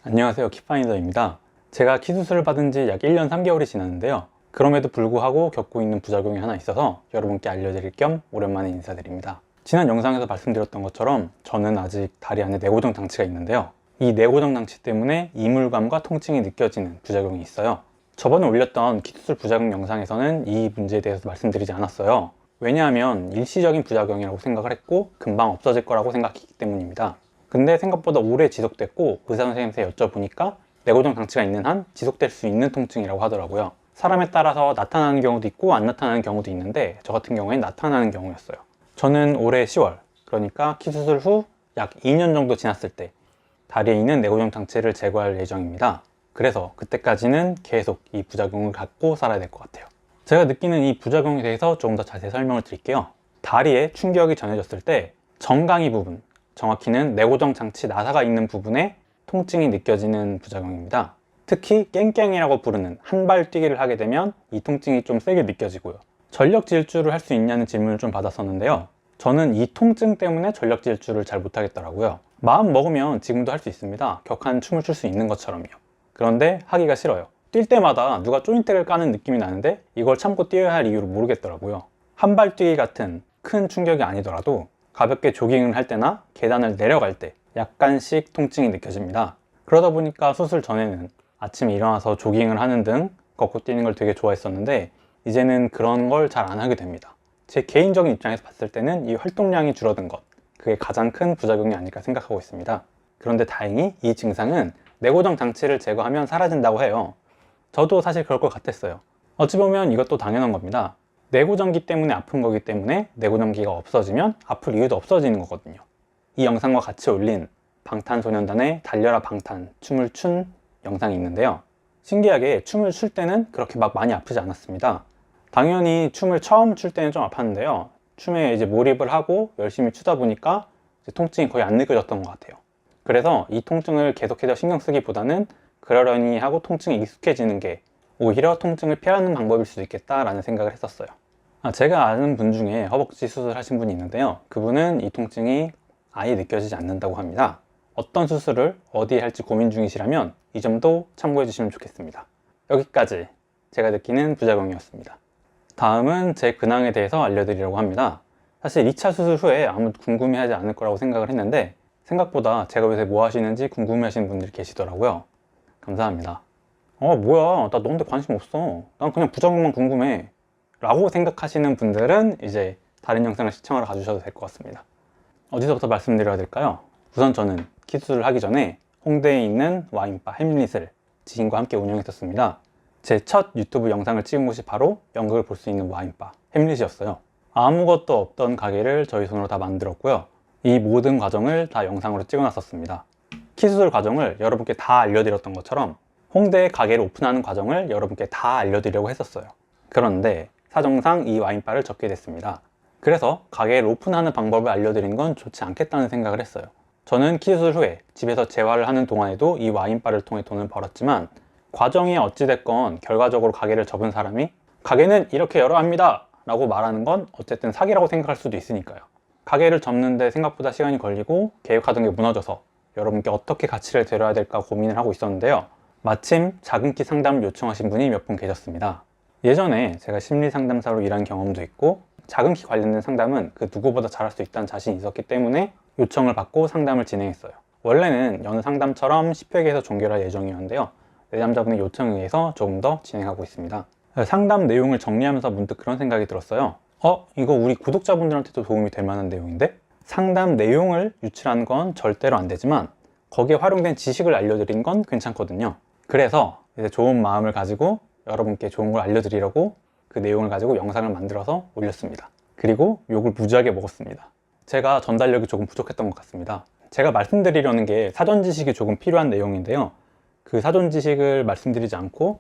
안녕하세요, 키파인더입니다. 제가 키 수술을 받은 지 약 1년 3개월이 지났는데요. 그럼에도 불구하고 겪고 있는 부작용이 하나 있어서 여러분께 알려드릴 겸 오랜만에 인사드립니다. 지난 영상에서 말씀드렸던 것처럼 저는 아직 다리 안에 내고정 장치가 있는데요. 이 내고정 장치 때문에 이물감과 통증이 느껴지는 부작용이 있어요. 저번에 올렸던 키 수술 부작용 영상에서는 이 문제에 대해서 말씀드리지 않았어요. 왜냐하면 일시적인 부작용이라고 생각을 했고 금방 없어질 거라고 생각했기 때문입니다. 근데 생각보다 오래 지속됐고 의사 선생님한테 여쭤보니까 내고정 장치가 있는 한 지속될 수 있는 통증이라고 하더라고요. 사람에 따라서 나타나는 경우도 있고 안 나타나는 경우도 있는데 저 같은 경우에는 나타나는 경우였어요. 저는 올해 10월, 그러니까 키 수술 후 약 2년 정도 지났을 때 다리에 있는 내고정 장치를 제거할 예정입니다. 그래서 그때까지는 계속 이 부작용을 갖고 살아야 될 것 같아요. 제가 느끼는 이 부작용에 대해서 조금 더 자세히 설명을 드릴게요. 다리에 충격이 전해졌을 때 정강이 부분, 정확히는 내고정 장치 나사가 있는 부분에 통증이 느껴지는 부작용입니다. 특히 깽깽이라고 부르는 한발 뛰기를 하게 되면 이 통증이 좀 세게 느껴지고요. 전력 질주를 할 수 있냐는 질문을 좀 받았었는데요. 저는 이 통증 때문에 전력 질주를 잘 못하겠더라고요. 마음 먹으면 지금도 할 수 있습니다. 격한 춤을 출 수 있는 것처럼요. 그런데 하기가 싫어요. 뛸 때마다 누가 조인트를 까는 느낌이 나는데 이걸 참고 뛰어야 할 이유를 모르겠더라고요. 한발 뛰기 같은 큰 충격이 아니더라도 가볍게 조깅을 할 때나 계단을 내려갈 때 약간씩 통증이 느껴집니다. 그러다 보니까 수술 전에는 아침에 일어나서 조깅을 하는 등 걷고 뛰는 걸 되게 좋아했었는데 이제는 그런 걸 잘 안 하게 됩니다. 제 개인적인 입장에서 봤을 때는 이 활동량이 줄어든 것, 그게 가장 큰 부작용이 아닐까 생각하고 있습니다. 그런데 다행히 이 증상은 내고정 장치를 제거하면 사라진다고 해요. 저도 사실 그럴 것 같았어요. 어찌 보면 이것도 당연한 겁니다. 내고정기 때문에 아픈 거기 때문에 내고정기가 없어지면 아플 이유도 없어지는 거거든요. 이 영상과 같이 올린 방탄소년단의 달려라 방탄 춤을 춘 영상이 있는데요. 신기하게 춤을 출 때는 그렇게 막 많이 아프지 않았습니다. 당연히 춤을 처음 출 때는 좀 아팠는데요. 춤에 이제 몰입을 하고 열심히 추다 보니까 통증이 거의 안 느껴졌던 것 같아요. 그래서 이 통증을 계속해서 신경 쓰기보다는 그러려니 하고 통증에 익숙해지는 게 오히려 통증을 피하는 방법일 수도 있겠다라는 생각을 했었어요. 제가 아는 분 중에 허벅지 수술하신 분이 있는데요. 그분은 이 통증이 아예 느껴지지 않는다고 합니다. 어떤 수술을 어디에 할지 고민 중이시라면 이 점도 참고해 주시면 좋겠습니다. 여기까지 제가 느끼는 부작용이었습니다. 다음은 제 근황에 대해서 알려드리려고 합니다. 사실 2차 수술 후에 아무도 궁금해하지 않을 거라고 생각을 했는데 생각보다 제가 요새 뭐 하시는지 궁금해하시는 분들이 계시더라고요. 감사합니다. 뭐야, 나 너한테 관심 없어. 난 그냥 부작용만 궁금해 라고 생각하시는 분들은 이제 다른 영상을 시청하러 가주셔도 될 것 같습니다. 어디서부터 말씀드려야 될까요? 우선 저는 키 수술을 하기 전에 홍대에 있는 와인바 햄릿을 지인과 함께 운영했었습니다. 제 첫 유튜브 영상을 찍은 곳이 바로 연극을 볼 수 있는 와인바 햄릿이었어요. 아무것도 없던 가게를 저희 손으로 다 만들었고요. 이 모든 과정을 다 영상으로 찍어놨었습니다. 키 수술 과정을 여러분께 다 알려드렸던 것처럼 홍대에 가게를 오픈하는 과정을 여러분께 다 알려드리려고 했었어요. 그런데 사정상 이 와인바를 접게 됐습니다. 그래서 가게를 오픈하는 방법을 알려드린 건 좋지 않겠다는 생각을 했어요. 저는 키 수술 후에 집에서 재활을 하는 동안에도 이 와인바를 통해 돈을 벌었지만 과정이 어찌됐건 결과적으로 가게를 접은 사람이 가게는 이렇게 열어야 합니다 라고 말하는 건 어쨌든 사기라고 생각할 수도 있으니까요. 가게를 접는데 생각보다 시간이 걸리고 계획하던 게 무너져서 여러분께 어떻게 가치를 드려야 될까 고민을 하고 있었는데요. 마침 작은 키 상담을 요청하신 분이 몇 분 계셨습니다. 예전에 제가 심리상담사로 일한 경험도 있고 작은 키 관련된 상담은 그 누구보다 잘할 수 있다는 자신이 있었기 때문에 요청을 받고 상담을 진행했어요. 원래는 여느 상담처럼 10회계에서 종결할 예정이었는데요. 내담자분의 요청에 의해서 조금 더 진행하고 있습니다. 상담 내용을 정리하면서 문득 그런 생각이 들었어요. 이거 우리 구독자분들한테도 도움이 될 만한 내용인데? 상담 내용을 유출하는 건 절대로 안 되지만 거기에 활용된 지식을 알려드리는 건 괜찮거든요. 그래서 이제 좋은 마음을 가지고 여러분께 좋은 걸 알려드리려고 그 내용을 가지고 영상을 만들어서 올렸습니다. 그리고 욕을 무지하게 먹었습니다. 제가 전달력이 조금 부족했던 것 같습니다. 제가 말씀드리려는 게 사전 지식이 조금 필요한 내용인데요. 그 사전 지식을 말씀드리지 않고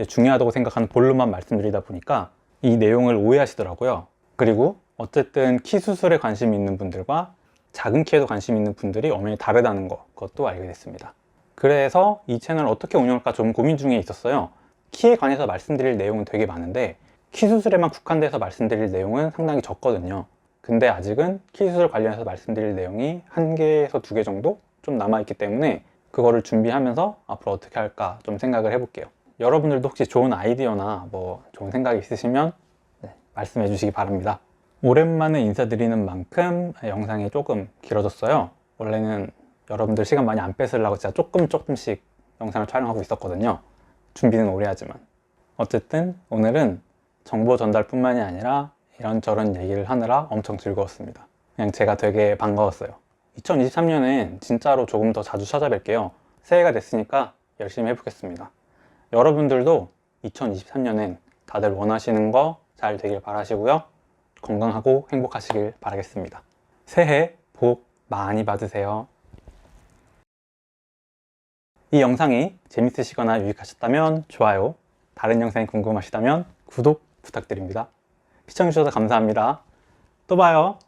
중요하다고 생각하는 본론만 말씀드리다 보니까 이 내용을 오해하시더라고요. 그리고 어쨌든 키 수술에 관심이 있는 분들과 작은 키에도 관심 있는 분들이 엄연히 다르다는 그것도 알게 됐습니다. 그래서 이 채널을 어떻게 운영할까 좀 고민 중에 있었어요. 키에 관해서 말씀드릴 내용은 되게 많은데 키 수술에만 국한돼서 말씀드릴 내용은 상당히 적거든요. 근데 아직은 키 수술 관련해서 말씀드릴 내용이 1개에서 2개 정도 좀 남아있기 때문에 그거를 준비하면서 앞으로 어떻게 할까 좀 생각을 해볼게요. 여러분들도 혹시 좋은 아이디어나 뭐 좋은 생각이 있으시면 말씀해 주시기 바랍니다. 오랜만에 인사드리는 만큼 영상이 조금 길어졌어요. 원래는 여러분들 시간 많이 안 뺏으려고 진짜 조금씩 영상을 촬영하고 있었거든요. 준비는 오래 하지만. 어쨌든 오늘은 정보 전달뿐만이 아니라 이런저런 얘기를 하느라 엄청 즐거웠습니다. 그냥 제가 되게 반가웠어요. 2023년엔 진짜로 조금 더 자주 찾아뵐게요. 새해가 됐으니까 열심히 해보겠습니다. 여러분들도 2023년엔 다들 원하시는 거 잘 되길 바라시고요. 건강하고 행복하시길 바라겠습니다. 새해 복 많이 받으세요. 이 영상이 재밌으시거나 유익하셨다면 좋아요, 다른 영상이 궁금하시다면 구독 부탁드립니다. 시청해주셔서 감사합니다. 또 봐요.